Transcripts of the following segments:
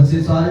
ਅਸੀਂ ਸਾਰੇ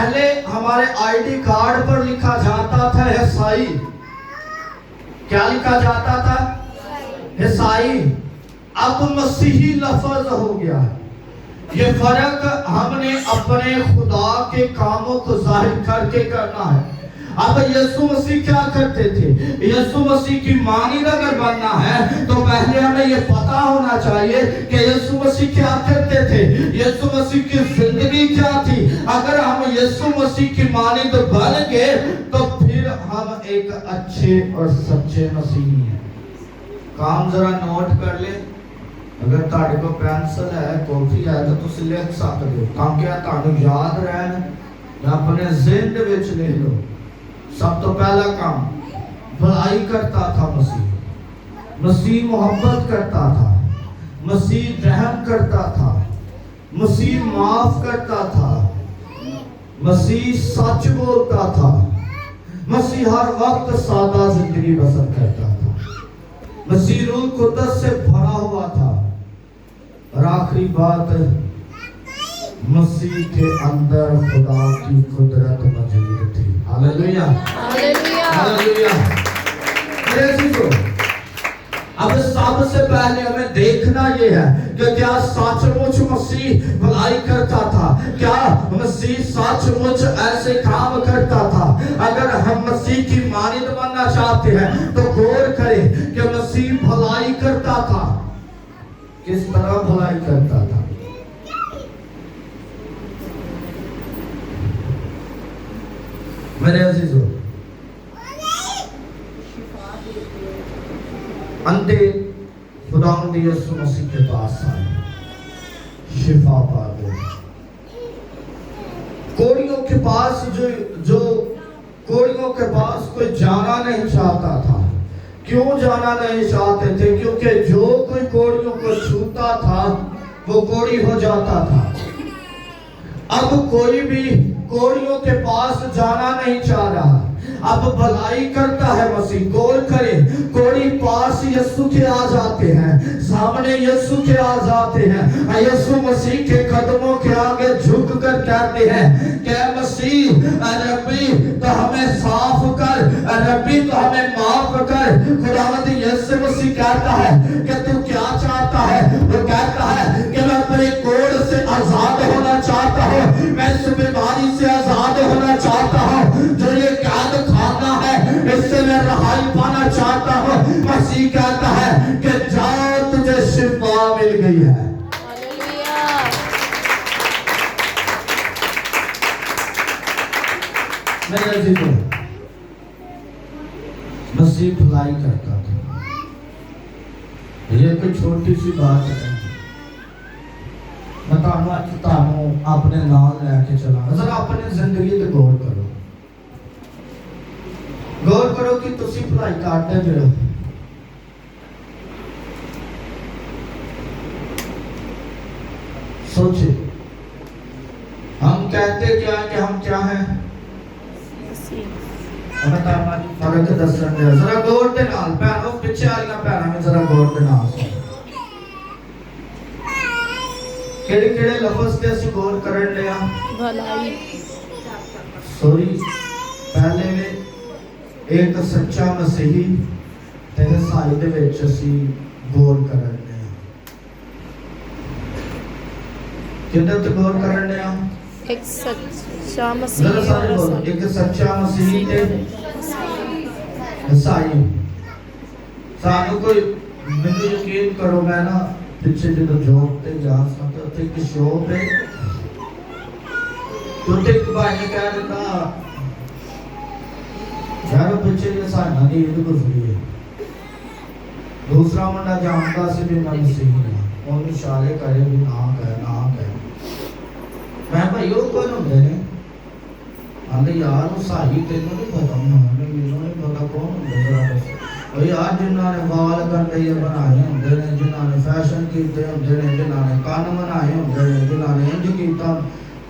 پہلے ہمارے آئی ڈی کارڈ پر لکھا جاتا تھا عیسائی. کیا لکھا جاتا تھا؟ عیسائی. اب مسیحی لفظ ہو گیا. یہ فرق ہم نے اپنے خدا کے کاموں کو ظاہر کر کے کرنا ہے. اب یسوع مسیح کیا کرتے تھے؟ یسوع مسیح کی مانند اگر بننا ہے تو پہلے ہمیں یہ پتا ہونا چاہیے کہ یسوع مسیح کیا کرتے تھے، یسوع مسیح کی زندگی کیا تھی. اگر ہم یسوع مسیح کی مانند بن گئے تو پھر ہم ایک اچھے اور سچے مسیحی ہیں. کام ذرا نوٹ کر لیں. اگر تاڑے کو پینسل ہے، کاپی ہے تو تسی لکھ سکتے ہو تاکہ تانوں یاد رہن یا اپنے ذہن وچ لکھ لو. سب تو پہلا کام بھلائی کرتا تھا مسیح. مسیح محبت کرتا تھا، مسیح رحم کرتا تھا، مسیح معاف کرتا تھا، مسیح سچ بولتا تھا، مسیح ہر وقت سادہ زندگی بسر کرتا تھا، مسیح روح قدس سے بھرا ہوا تھا. اور آخری بات، مسیح کے اندر خدا کی قدرت موجود تھی. ہاللیلویہ ہاللیلویہ. میرے عزیزو، اب سب سے پہلے ہمیں دیکھنا یہ ہے کہ کیا سچ مچ مسیح بھلائی کرتا تھا؟ کیا مسیح سچ مچ ایسے کام کرتا تھا؟ اگر ہم مسیح کی مانند بننا چاہتے ہیں تو غور کریں کہ مسیح بھلائی کرتا تھا. کس طرح بھلائی کرتا تھا؟ میرے عزیزو، اندھے خداوند یسوع مسیح کے پاس آئے، شفا پا گئے. کوڑیوں کے پاس جو کوڑیوں کے پاس کوئی جانا نہیں چاہتا تھا. کیوں جانا نہیں چاہتے تھے؟ کیونکہ جو کوئی کوڑیوں کو چھوتا تھا وہ کوڑی ہو جاتا تھا. اب کوئی بھی کوڑیوں کے پاس جانا نہیں چاہ رہا. اب بھلائی کرتا ہے مسیح. غور کریں، کوڑی پاس یسوع کے آ جاتے ہیں، سامنے یسوع کے آ جاتے ہیں. یسوع مسیح کے قدموں کے آگے جھک کر کہتے ہیں کہ اے مسیح، اے ربی تو ہمیں صاف کر، اے ربی تو ہمیں معاف کر. خداوند یسوع مسیح کہتا ہے کہ تو کیا چاہتا ہے؟ وہ کہتا ہے کہ میں اپنے کوڑ سے آزاد ہونا چاہتا ہوں، میں اس بیماری سے آزاد ہونا چاہتا ہوں، جو یہ قید کھانا ہے اس سے میں رہائی پانا چاہتا ہوں. مسیح کہتا ہے کہ جاؤ، تجھے شفا مل گئی ہے. میرے عزیزو، مسیح بھلائی کرتا تھا. یہ کوئی چھوٹی سی بات نہیں. میں تانوں اپنے نال لے کے چلا. ذرا اپنی زندگی تے غور کرو. غور کرو کہ تسی بھلائی کرتے پے ہو. سوچے، ہم کہتے کیا ہیں کہ ہم کیا ہیں؟ ہمیں تارمانی فرق دسن دے. ذرا غور دے نال پہنو، پچھے آلیاں پہنوں میں ذرا غور دے نال سن. کیڑے کیڑے لفظ تے اسی غور کرن لیا؟ بھلائی. سوری، پہلے میں ایک سچا مسیحی تے عیسائی دے وچ اسی غور کرن لیا. کدھر تے غور کرن لیا؟ ایک سچا مسیحی اور عیسائی. ایک سچا مسیحی تے عیسائی. سانو کوئی مجھے یقین کرو، میں نا پیچھے جو جاب تے جا سکتا تھے کہ شوپ ہے تو ایک بھائی نے کہا دیتا یار پیچھے یہ سانا نہیں یہ تو گزری ہے. دوسرا منڈا جانتا سے بھی میں مسیحی ہے، اور اشارے کرے بھی نہ کہے. میں بھائی وہ کون ہوتے ہیں؟ آندھے یار وہ ساہی تینوں نہیں پتا، میرے نہیں پتا کون ہوتے ہیں. اور یار جنہاں نے بال گنڈے بنائے ہوندے نے، جنہاں نے فیشن کیتے ہوندے نے، جنہاں نے کان بنائے ہوندے نے، جنہاں نے انج کیتا.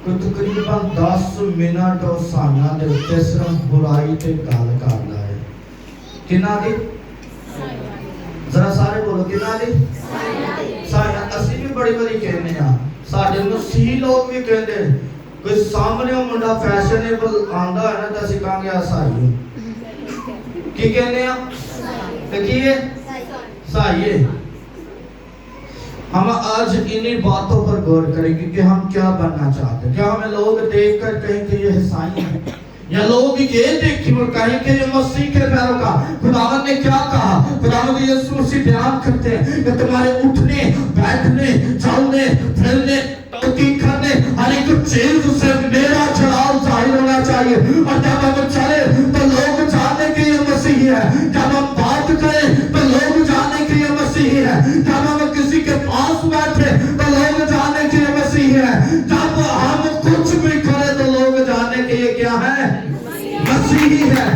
کوئی تقریباً 10 منٹ اور سانیاں دے اوتے صرف برائی تے گل کردا ہے. کنہاں دی؟ ذرا سارے بولو کنہاں دی؟ سایاں. اسی بھی بڑی بڑی کہنے ہاں، ساڈے مسیح لوگ بھی کہندے کوئی سامنے منڈا فیشنیبل آندا ہے نا تو اسی کہاں گیا سائی کی کہنے ہیں کی ہے سائی ہے. ہم آج انہی باتوں پر غور کریں گے کہ ہم کیا بننا چاہتے ہیں. کیا ہمیں لوگ دیکھ کر کہیں کہ یہ عیسائی ہیں یا لوگ یہ دیکھیں اور کہیں کہ یہ مسیح کے پیروکار. خداوند نے کیا کہا؟ خداوند یسوع مسیح بیان کرتے ہیں کہ تمہارے اٹھنے بیٹھنے چلنے پھرنے تحقیق کرنے ہر ایک چیز سے میرا جلال ظاہر ہونا چاہیے. اور جب ہم چلے تو لوگ جانے کہ یہ مسیحی ہے. جب ہم بات کریں تو لوگ جانے کہ یہ مسیحی ہے. جب ہم کسی کے پاس بیٹھے تو لوگ جانے کہ یہ مسیحی ہے. جب ہم کچھ بھی کریں تو لوگ جانے کہ یہ کیا ہے؟ مسیحی ہے.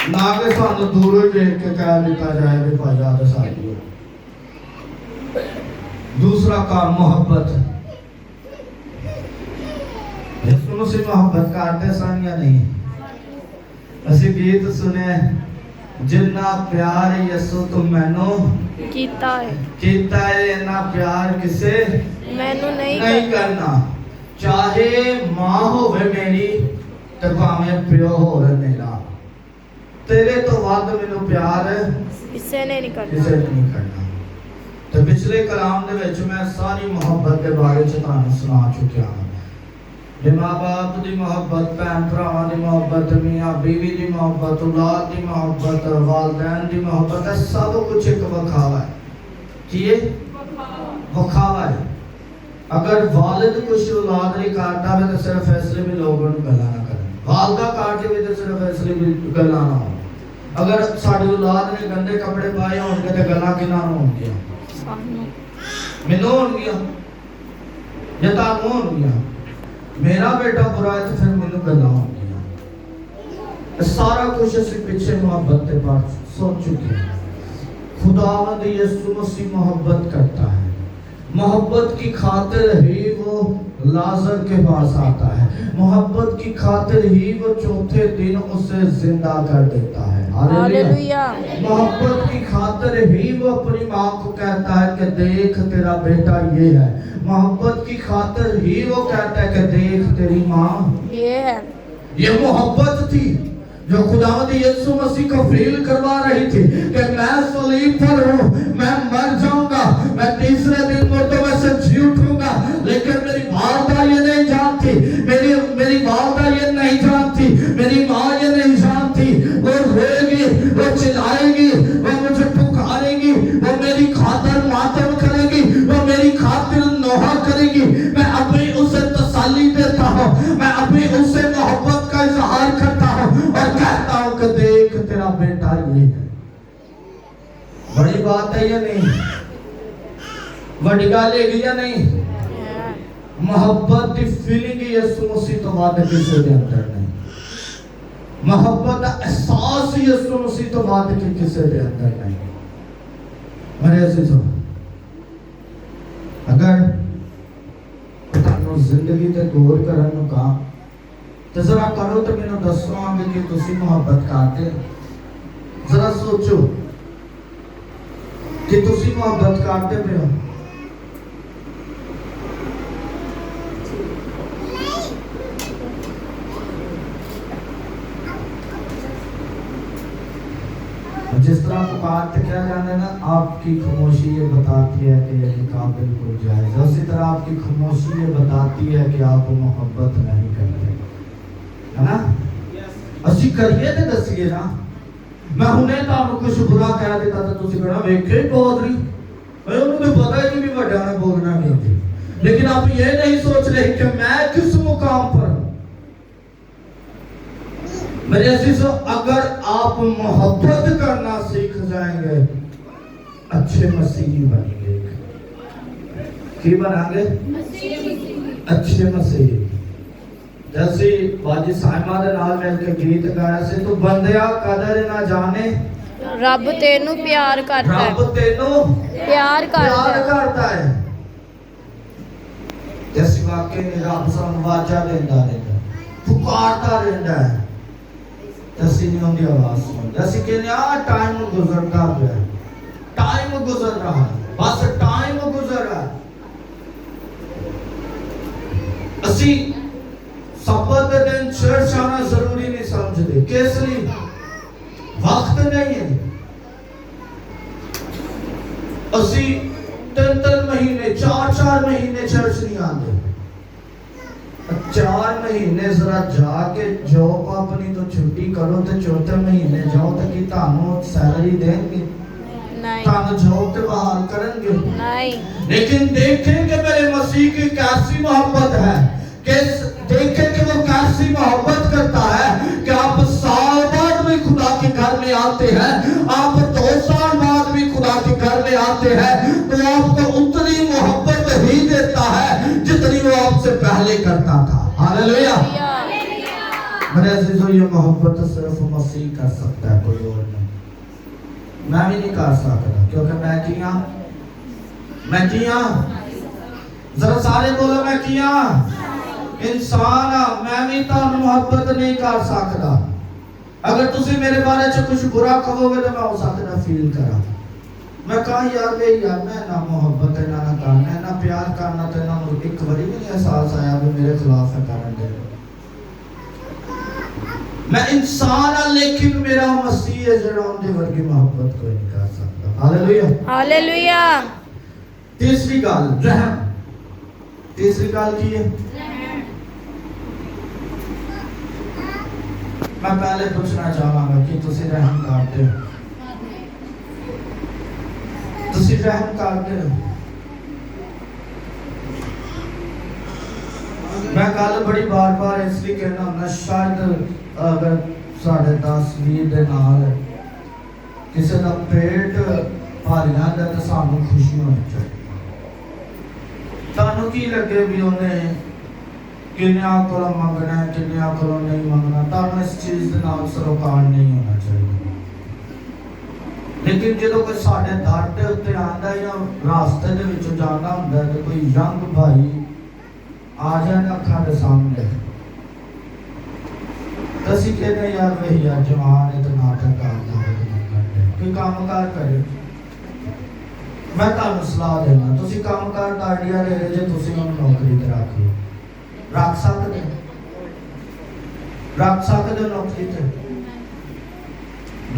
نہ کہ سانو دوروں ہی دیکھ کے کہہ دیتا جائے کہ بھائی آدھا سائی ہو. دوسرا کام محبت. یسوع مسیح محبت کرتے سن یا نہیں؟ اسی گیت سنے جنہ پیار یسوع تم مینو کیتا ہے نا پیار کسے مینو نہیں کرنا. چاہے ماں ہوئے میری تے بھاویں پیو ہوئے میرا تیرے تو ود مینوں پیار کسے نے نہیں کرنا. تو پچھلے کلام دے وچ میں ساری محبت دے بارے چ تانوں سنا چکیا ہاں. ماں باپ دی محبت, بہن بھراواں دی محبت, میاں بیوی دی محبت, اولاد دی محبت, والدین دی محبت, سب کچھ ایک وکھاوا ہے. کیے وکھاوا ہے. اگر والد کچھ اولاد نہیں کرتا ہے تو صرف فیصلے بھی لوگوں کو گلا نہ کریں. والدہ کاٹے بھی تو صرف فیصلے بھی گلا نہ ہو. اگر ساڈی اولاد نے گندے کپڑے پائے ہون گے تو گلا کنا ہون گیا؟ مینوں ہون گیا یا تانوں ہون گیا؟ میرا بیٹا برا ہے تو پھر مینوں گلا ہون گیا. سارا کچھ اسی پیچھے محبت کے پاس سوچ چکے ہیں. خداوند یسوع مسیح محبت کرتا ہے. محبت کی خاطر ہی وہ لازر کے پاس آتا ہے. محبت کی خاطر ہی وہ چوتھے دن اسے زندہ کر دیتا ہے. ہاللویا. محبت کی خاطر ہی وہ اپنی ماں کو کہتا ہے کہ دیکھ تیرا بیٹا یہ ہے. محبت کی خاطر ہی وہ کہتا ہے کہ دیکھ تیری ماں یہ ہے. یہ محبت تھی جو خداوند یسوع مسیح کو فیل کروا رہی تھی کہ میں صلیب پر ہوں, میں مر جاؤں گا, میں تیسرے دن مردوں میں سے جی اٹھوں گا. لیکن میری والدہ یہ نہیں جانتی, میری والدہ یہ نہیں جانتی, میری ماں یہ نہیں جانتی. وہ روئے گی, وہ چلائے گی, وہ مجھے پکارے گی, وہ میری خاطر ماتم کرے گی, وہ میری خاطر نوحہ کرے گی. میں ابھی اسے تسلی دیتا ہوں, میں ابھی اسے محبت کا اظہار کرتا ہوں اور کہتا ہوں کہ دیکھ تیرا بیٹا یہ ہے. بڑی بات ہے یا نہیں؟ بڑی گل ہے یا نہیں؟ محبت دی فیلنگ یسوع مسیح تو بعد کسی دے اندر نہیں. محبت دا احساس یسوع مسیح تو بعد کسی دے اندر نہیں. میرے عزیزو, اگر تانوں زندگی تے غور کرن نوں کہا تو ذرا کرو تو مینوں دسو آگے کہ تسی محبت کرتے. ذرا سوچو کہ تسی محبت کرتے پہ ہو. جس طرح پکارتے کیا جانے نا, آپ کی خاموشی یہ بتاتی ہے کہ یہ قابل ہو جائے. اسی طرح آپ کی خاموشی یہ بتاتی ہے کہ آپ محبت نہیں کرتے, ہے نا؟ اسی کریے تے دسیے نا. میں ہنے تانوں کچھ برا کہہ دیتا تو تسی کہنا ویکھے بودری, میں انہوں نے پتہ ہی نہیں بڑا نے بولنا نہیں تھی. لیکن آپ یہ نہیں سوچ رہے کہ میں کس مقام پر ہوں. میرے عزیزو, اگر آپ محبت کرنا سیکھ جائیں گے اچھے مسیحی بنیں گے. کی بنیں گے؟ اچھے مسیحی. جیسے باجی سائمہ دے نال مل کے گیت گایا سے تو بندیا قدر نہ جانے رب تینوں پیار کرتا ہے. رب تینوں پیار کرتا ہے. جیسے واقعی میں رب سان واجہ دیندہ رہتا, پکارتا رہتا ہے. جیسے نہیں ہوندی آواز سن, جیسے کہنے ٹائم گزرتا ہے, ٹائم گزر رہا ہے, بس ٹائم گزر رہا ہے. اسی سبت دے دن چرچ آنا ضروری نہیں سمجھتے، کس لیے؟ وقت نہیں ہے۔ اسی 3 مہینے 4 مہینے چرچ نہیں آتے، 4 مہینے ذرا جا کے جاب اپنی تو چھٹی کرو تے 4 مہینے جاؤ تے کی تانوں سیلری دیں گے؟ نہیں تانوں جاب تے بحال کریں گے؟ نہیں۔ لیکن دیکھیں کہ میرے مسیح کی کیسی محبت ہے، دیکھیں کہ وہ کیسی محبت کرتا ہے کہ آپ سال بعد بھی خدا کے گھر میں آتے ہیں، آپ 2 سال بعد بھی خدا کے گھر میں آتے ہیں، تو آپ کو اتنی محبت ہی دیتا ہے جتنی وہ آپ سے پہلے کرتا تھا۔ ہاللیلویہ۔ میرے عزیزو، یہ محبت صرف مسیح کر سکتا ہے، کوئی اور نہیں۔ میں بھی نہیں کر سکتا، کیونکہ میں کیا ذرا سارے بولو میں کیا انسان میں بھی تو محبت نہیں کر سکتا۔ اگر تسی میرے بارے سے کچھ برا کہو گے تو میں ہو سکتا فیل کرا، میں کہا یار میں نہ محبت ہے نہ کرنا ہے نہ پیار کرنا، تو نہ ایک باری بھی نہیں احساس آیا بھی میرے خلاف ہے کرن دے۔ میں انسان ہاں لیکن میرا مسیح ہے جڑا ان دے ورگی محبت کوئی نہیں کر سکتا۔ ہاللیلویہ ہاللیلویہ۔ تیسری گل رحم۔ تیسری گل کی ہے؟ میں پہلے پوچھنا چاہوں گا کہ تسی رحم کرتے ہو؟ تسی رحم کرتے ہو؟ میں گل بڑی بار اس لیے کہنا ہوں، شاید اگر 10:30 دے نال کسی کا پیٹ بھر جاتا ہے تو سانوں خوشی ہونی چاہیے۔ تانوں کی لگے بھی انہیں کنیا کو منگنا ہے کنیا کو نہیں منگنا، تانوں اس چیز کے نال سروکار نہیں ہونا چاہیے۔ لیکن جدو کوئی ساڈے در دے اوتے آندا ہے یا راستے دے وچ جانا ہوندا ہے تو کوئی ینگ بھائی آ جائے نا اکھاں دے سامنے، تو اسی کہتے ہیں یار وہی یار جوان ہے تو ناٹک کرنا ہے، کوئی کام کار کرے۔ میں تانوں صلاح دینا، تسی کام کار دا آئیڈیا لے لے جے تسی انہوں نوکری تے رکھ لو، رکھ سکتے نوکری تے۔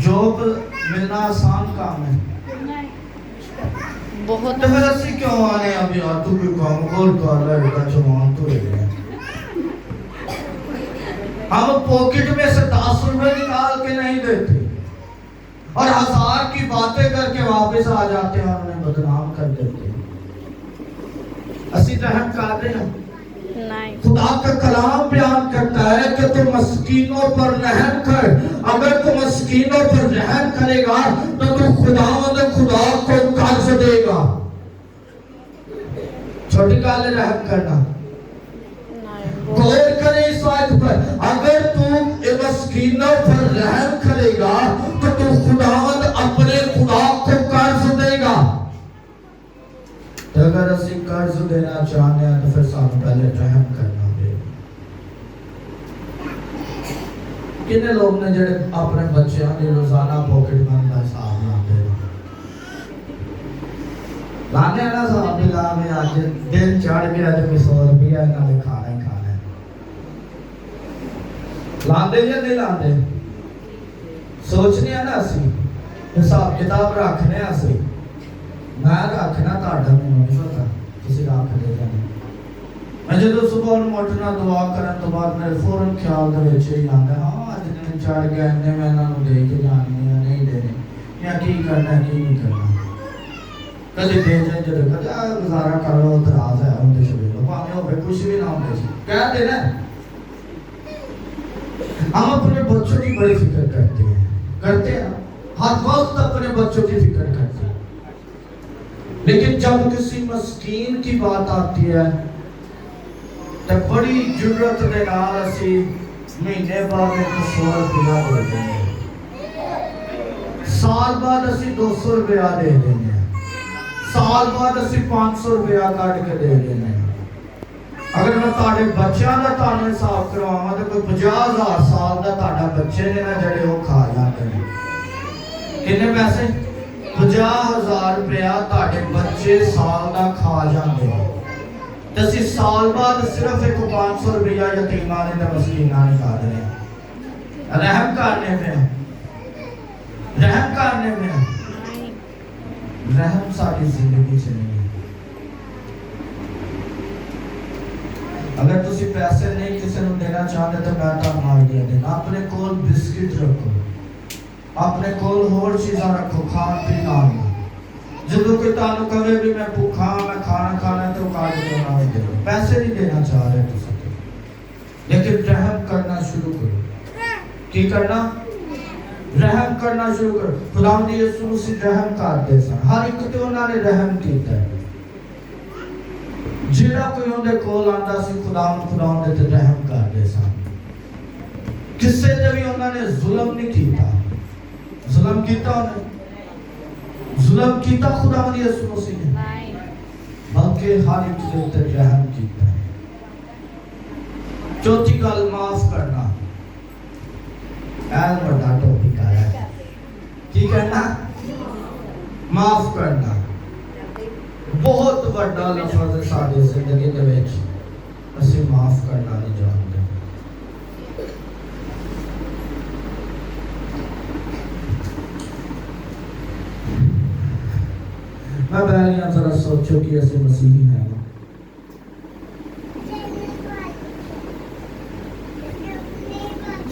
جاب ملنا آسان کام ہے، بہت۔ تو پھر اسی کیوں آنے اب یار تو کوئی کام کر لے گا جوان تو رہ گیا۔ ہم پوکٹ میں سے 10 روپے نکال کے نہیں دیتے اور 1000 کی باتیں کر کے واپس آ جاتے ہیں اور انہیں بدنام کر دیتے ہیں۔ اسی رحم کر رہے ہیں؟ نہیں۔ خدا کا کلام بیان کرتا ہے کہ تم مسکینوں پر رحم کر، اگر تم مسکینوں پر رحم کرے گا تو تم خدا کو قرض دے گا۔ چھوٹی گل رحم کرنا، غور کریں اس آیت پر، اگر تم مسکینوں پر رحم کرے گا تو تم خداوند اپنے خدا کو قرض دے گا۔ تو اگر اسی قرض دینا چاہتے ہیں تو پھر سانوں پہلے رحم کرنا دے گا۔ کتنے لوگ نے جڑے اپنے بچیاں دی روزانہ پاکٹ منی دا حساب لاندے لانے نا صاحب لا میں آج دن چڑھ گیا تو 100 روپیہ نالے کھانا ہی کھانا ہے، لاندے یا نہیں لاندے؟ سوچنے ہیں نا اسی حساب کتاب رکھنے اسی، میں رکھنا تہاڈا مینوں نہیں پتا، تسی رکھ دے جانے۔ میں جدوں صبح اٹھنا دعا کرن تو بعد میرے فوراً خیال دے وچ ہی آندا ہے ہاں اج دن چڑھ گیا نے میں انہاں نوں دے کے جانی ہے نہیں دینے یا کی کرنا کی نہیں کرنا، کدی دے جائے جدوں کہا گزارا کر لو اعتراض ہے اون دے شوی لو بھاویں ہوے کچھ بھی نہ ہوے کہہ دینا۔ ہم اپنے بچوں کی بڑی فکر کرتے ہیں ہر وقت اپنے بچوں کی فکر کرتے ہیں، لیکن جب کسی مسکین کی بات آتی ہے تو بڑی جرت دے نال اسی مہینے بعد 100 روپیہ دے دیں گے، سال بعد اسی 200 روپیہ دے دیں گے، سال بعد اسی 500 روپیہ کٹ کے دے دیں گے۔ اگر میں تاڑے بچیاں دا تانے حساب کرواواں تے کوئی 50,000 سال دا تاڑا بچے نے نہ جڑے وہ کھا جاندے نے۔ کتنے پیسے؟ 50,000 روپیہ تاڑے بچے سال دا کھا جاندے ہیں۔ تو اسی سال بعد صرف ایک 500 روپیہ یتیمانے تے مسکیناں نکال رہے ہیں. رحم کرنے میں رحم کرنے میں رحم ساری زندگی سے نہیں. اگر تسی پیسے نہیں کسی نے دینا چاہتے تو میں تمہیں آئیڈیا دینا. اپنے کول بسکٹ رکھو, اپنے کول ہور چیزاں رکھو, کھان پینا آئیے. جدو کہ تانوں کہے بھی میں بھوکا میں کھانا کھانا تو کاج کرنا دے. پیسے نہیں دینا چاہ رہے تسی, لیکن رحم کرنا شروع کرو. کی کرنا؟ رحم کرنا شروع کرو. خداوند یسوع مسیح رحم کرتے سن, ہر ایک تے انہاں نے رحم کیتا ہے. جڑا کوئی اون دے کول آندا سی خداوند تے رحم کردے سن. کسے تے بھی انہاں نے ظلم نہیں کیتا. ظلم کیتا انہاں ظلم کیتا خداوند یسوع مسیح نے, بلکہ ہر ایک تے رحم کیتا. چوتھی گل معاف کرنا. ایل بڑا ٹاپک آیا ہے. کی کرنا؟ معاف کرنا. بہت بڑا لفظ ہے ساری زندگی دے وچ. اسی معاف کرنا نہیں جانتے. میں بیان ذرا سوچو کہ ایسے مسیحی ہیں نا,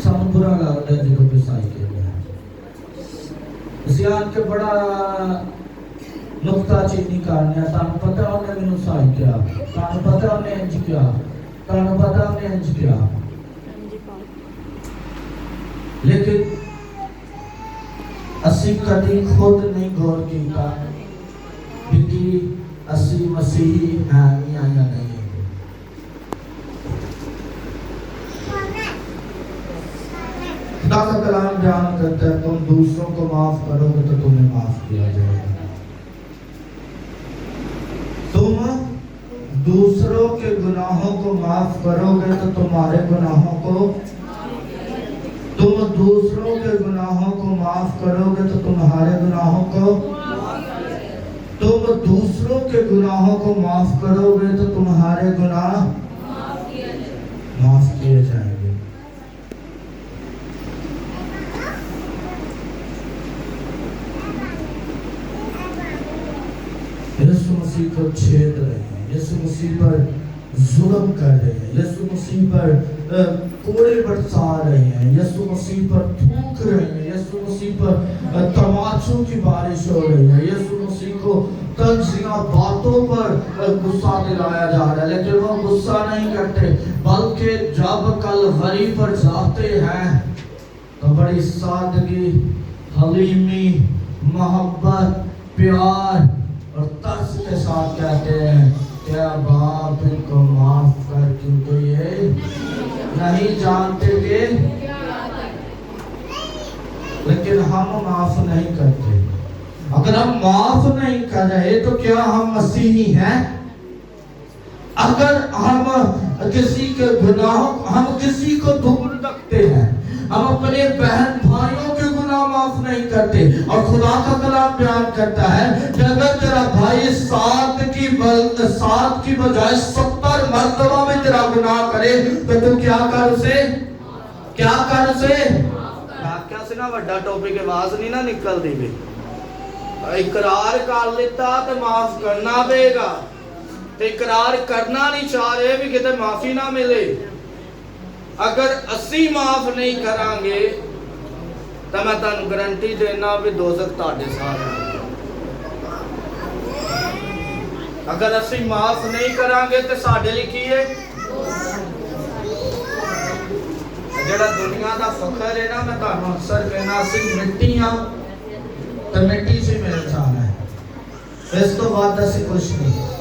سانو برا لگتا ہے جدو پیسائی کے لئے زیاد کے بڑا نقطہ چینی کرنے ہیں. تانو پتہ انہیں میں نسائی کیا, تانو پتہ انہیں انج کیا, تانو پتہ انہیں انج کیا. لیکن اسی کدی خود نہیں غور کیتا کہ اسی مسیحی ہیں یا نہیں. خدا کا کلام بیان کرتا ہے تم دوسروں کو معاف کرو گے تو تمہیں معاف کیا جائے گا. تم دوسروں کے گناہوں کو معاف کرو گے تو تمہارے گناہوں کو, تم دوسروں کے گناہوں کو معاف کرو گے تو تمہارے گناہوں کو, تم دوسروں کے گناہوں کو معاف کرو گے تو تمہارے گناہ معاف کیے جائیں گے. یسوع مسیح کو چھید رہے ہیں, یسوع مسیح پر ظلم کر رہے ہیں, یسوع مسیح پر کوڑے برسا رہے ہیں, یسوع مسیح پر تھوک رہے ہیں, یسوع مسیح پر تماچوں کی بارش ہو رہی ہے. یسوع مسیح کو تجزیہ باتوں پر غصہ دلایا جا رہا ہے, لیکن وہ غصہ نہیں کرتے, بلکہ جب کلوری پر جاتے ہیں تو بڑی سادگی, حلیمی, محبت, پیار اور ترس کے ساتھ کہتے ہیں کیا باپ ان کو معاف کر, کیونکہ یہ نہیں جانتے کہ. لیکن ہم معاف نہیں کرتے. اگر ہم معاف نہیں کر رہے تو کیا ہم مسیحی ہیں؟ اگر ہم کسی کے گناہوں, ہم کسی کو دور رکھتے ہیں, ہم اپنے بہن بھائیوں کے گناہ معاف نہیں کرتے, اور خدا کا کلام بیان کرتا ہے کہ اگر تیرا بھائی 7 کی بجائے 70 مرتبہ میں تیرا گناہ کرے تو تو کیا کر اسے, کیا کر اسے. کیا سے نا وڈا ٹاپک آواز نہیں نہ نکل دی بھی. اقرار کر لیتا تو معاف کرنا پے گا, تو اقرار کرنا نہیں چاہ رہے بھی کہتے معافی نہ ملے. اگر اسی معاف نہیں کریں گے تو میں تانوں گارنٹی دینا بھی دوزخ تہاڈے ساتھ ہے. اگر اسی معاف نہیں کریں گے تو ساڈے لئی کی ہے, جڑا دنیا دا فخر ہے نا, میں تانوں اکثر کہنا اسی مٹی ہاں تو مٹی سے میرے چاہنا ہے, اس تو بعد اسی کچھ نہیں.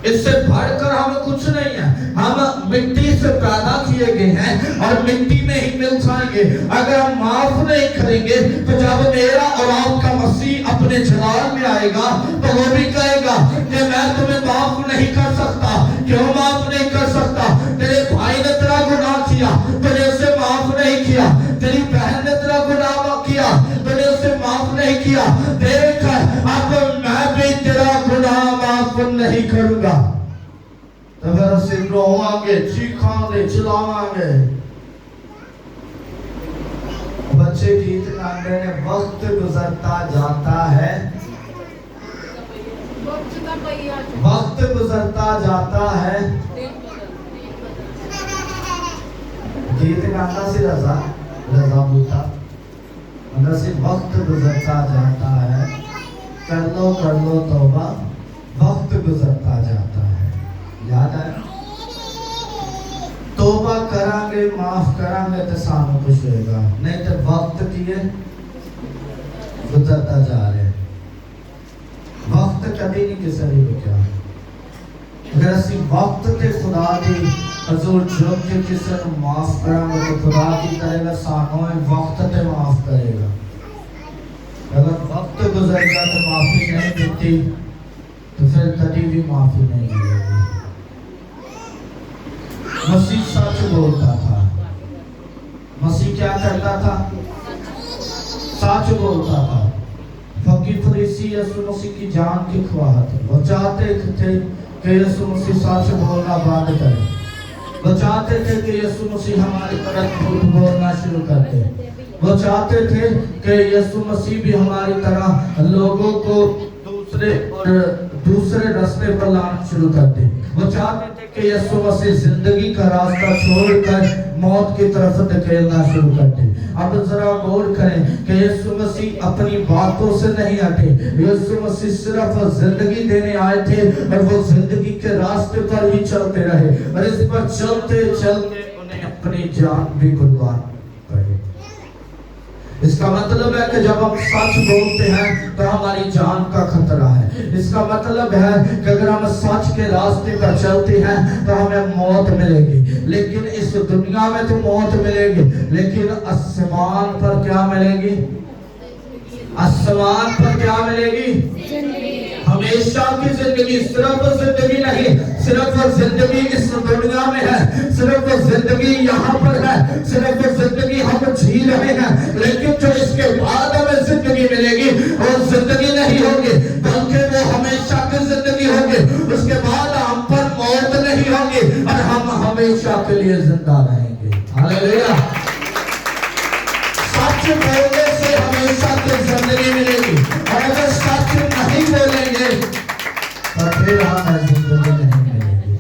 اس سے بڑھ کر ہم کچھ نہیں ہیں. ہم مٹی سے پیدا کیے گئے ہیں اور مٹی میں ہی مل جائیں گے. اگر ہم معاف نہیں کریں گے تو جب میرا اور آپ کا مسیح اپنے جلال میں آئے گا تو وہ بھی کہے گا کہ میں تمہیں معاف نہیں کر سکتا. کیوں معاف نہیں کر سکتا؟ تیرے بھائی نے تیرا گناہ کیا, تو نے اسے معاف نہیں کیا. تیری بہن نے تیرا گناہ کیا, تو نے اسے معاف نہیں کیا. دیکھ اب میں بھی تیرا گناہ معاف نہیں کروں گا. تو پھر اسے روواں گے، چیخاں گے، چلاواں گے۔ بچے گیت گاندے نے وقت گزرتا جاتا ہے، وقت گزرتا جاتا ہے۔ گیت گانا سی رضا بوتا اندر سے وقت گزرتا جاتا ہے، کر لو توبہ، وقت گزرتا جاتا ہے۔ یاد ہے توبہ کریں گے، معاف کریں گے تو سانو کچھ ہوئے گا، نہیں تو وقت کیے گزرتا جا رہے۔ وقت کبھی نہیں کسی نے رکیا۔ اگر اسی وقت تے خدا دی حضور جھک کے کسی نے معاف کریں گے تو خدا کی کرے گا، سانو وقت تے معاف کرے گا۔ اگر وقت گزر گیا تو معافی نہیں دیتی تو پھر کبھی بھی معافی نہیں ملے گی۔ مسیح سچ بولتا تھا۔ مسیح کیا کرتا تھا؟ سچ بولتا تھا۔ فقیر فریسی یسوع مسیح کی جان کی خواہش تھی، وہ چاہتے تھے کہ یسوع مسیح سچ بولنا بند کرے، وہ چاہتے تھے کہ یسوع مسیح ہماری طرح جھوٹ بولنا شروع کر دے، وہ چاہتے تھے کہ یسوع مسیح بھی ہماری طرح لوگوں کو دوسرے راستے پر لانا شروع کر دے، وہ چاہتے تھے کہ یسوع مسیح زندگی کا راستہ چھوڑ کر موت کی طرف دھکیلنا شروع کر دے۔ اب ذرا غور کریں کہ یسوع مسیح اپنی باتوں سے نہیں ہٹے، یسوع مسیح صرف زندگی دینے آئے تھے اور وہ زندگی کے راستے پر ہی چلتے رہے، اور اس پر چلتے چلتے انہیں اپنی جان بھی قربان پڑی۔ اس کا مطلب ہے کہ جب ہم سچ بولتے ہیں تو ہماری جان کا خطرہ ہے۔ اس کا مطلب ہے کہ اگر ہم سچ کے راستے پر چلتے ہیں تو ہمیں موت ملے گی، لیکن اس دنیا میں تو موت ملے گی، لیکن آسمان پر کیا ملے گی؟ آسمان پر کیا ملے گی؟ ہمیشہ کی زندگی۔ صرف زندگی نہیں، صرف زندگی اس دنیا میں ہے، صرف زندگی یہاں پر ہے، صرف زندگی ہم جی رہے ہیں، لیکن جو اس کے بعد ہمیں زندگی ملے گی وہ زندگی نہیں ہوگی، بلکہ وہ ہمیشہ کی زندگی ہوگی۔ اس کے بعد ہم پر موت نہیں ہوگی اور ہم ہمیشہ کے لیے زندہ رہیں گے۔ ہاللیلویا۔ سچ بولنے سے ہمیشہ کی زندگی ملے گی، اور اگر سچ نہیں بولیں گے تو پھر ہمیں زندگی نہیں ملے گی۔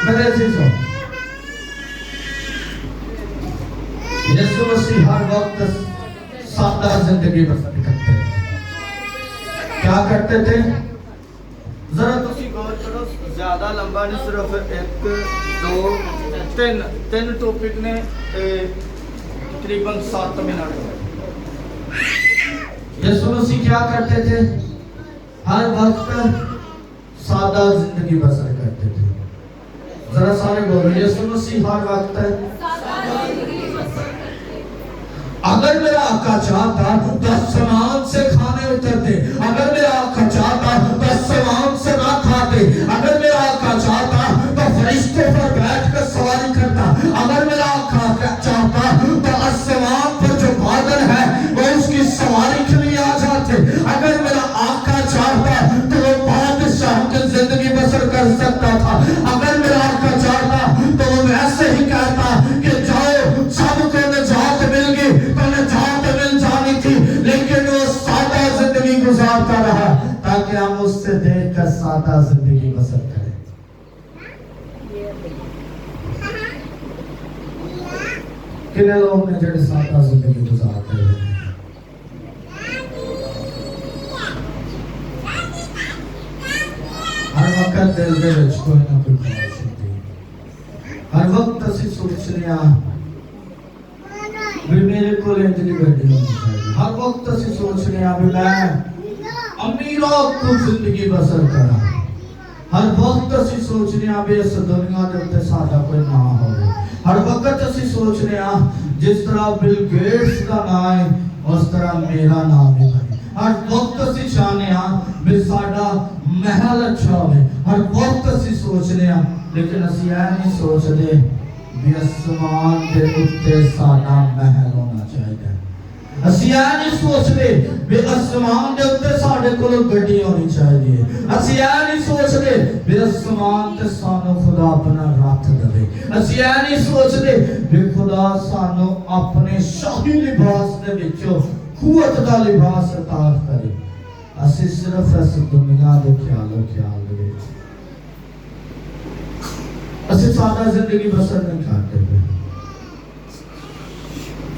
میرے عزیزوں، یسوع مسیح ہر وقت سادہ زندگی بسر کرتے تھے۔ کیا کرتے تھے؟ ذرا تسی غور کرو، زیادہ لمبا نہیں، صرف ایک دو تین ٹاپک نے تقریباً 7 منٹ۔ یسوع مسیح کیا کرتے تھے؟ ہر وقت سادہ زندگی بسر کرتے تھے۔ ذرا سارے بولو، یسوع مسیح ہر وقت اگر میرا آقا چاہتا تو آسمان سے کھانے اترتے، اگر میرا آقا چاہتا تو آسمان سے نہ کھاتے، اگر میرا آقا چاہتا تو فرشتوں پر بیٹھ کر سواری کرتا، اگر میرا آقا چاہتا تو آسمان پر جو بادل ہے وہ اس کی سواری کے لیے آ جاتے، اگر میرا آقا چاہتا تو وہ بادشاہ کی زندگی بسر کر سکتا تھا، اگر میرا آقا چاہتا تو وہ ایسے ہی کہتا کہ جاؤ سب کو نجات مل گئی، تو نجات مل جانی تھی، لیکن وہ سادہ زندگی گزارتا رہا تاکہ ہم اس سے دیکھ کر سادہ زندگی بسر کریں۔ کنے لوگ نے جڑے سادہ زندگی گزارتے ہیں؟ ہر وقت دل دے وچ کوئی نہ کوئی خواہش ہوتی ہے، ہر وقت اسی سوچ رہے ہیں بھی میرے کو اتنی گڈی ہونی چاہیے، ہر وقت اسی سوچ رہے ہیں بھی میں امیروں کو زندگی بسر کرا، ہر وقت اسی سوچ رہے ہیں بھی اس دنیا دے اوتے ساڈا کوئی نہ ہوے، ہر وقت اسی سوچ رہے ہیں جس طرح بل گیٹس کا نام ہے اس طرح میرا نام بھی بنے، ہر وقت اسی چاہنے ہیں بھی ساڈا محل اچھا ہوئے، ہر وقت اسی سوچ رہے ہیں، لیکن اسی یہ نہیں سوچ دے بھی آسمان دے اتے ساڈا محل ہونا چاہیے، ਅਸੀਂ ਇਹ ਨਹੀਂ ਸੋਚਦੇ ਵੀ ਅਸਮਾਨ ਦੇ ਉੱਤੇ ਸਾਡੇ ਕੋਲ ਗੱਡੀ ਹੋਣੀ ਚਾਹੀਦੀ ਹੈ। ਅਸੀਂ ਇਹ ਨਹੀਂ ਸੋਚਦੇ ਵੀ ਅਸਮਾਨ ਤੇ ਸਾਨੂੰ ਖੁਦਾ ਆਪਣਾ ਰੱਥ ਦੇਵੇ। ਅਸੀਂ ਇਹ ਨਹੀਂ ਸੋਚਦੇ ਵੀ ਖੁਦਾ ਸਾਨੂੰ ਆਪਣੇ ਸ਼ਾਹੀ ਲਿਬਾਸ ਦੇ ਵਿੱਚੋਂ ਕੂਵਤ ਦਾ ਲਿਬਾਸ عطا ਕਰੇ। ਅਸੀਂ ਸਿਰਫ ਇਸ ਦੁਨੀਆ ਦੇ ਖਿਆਲ ਦੇ ਵਿੱਚ ਅਸੀਂ ਸਾਦਾ ਜ਼ਿੰਦਗੀ ਬਸਰ ਨਹੀਂ ਕਰਦੇ ਪਏ।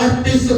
38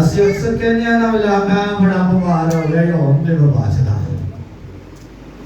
ਅਸੀਂ ਅਕਸਰ ਕਹਿੰਦੇ ਆ ਨਾ ਮੈਂ ਬੜਾ ਬਿਮਾਰ ਹੋ ਗਿਆ ਜਾਂ ਹੁਣ ਤੇ ਬਚਦਾ,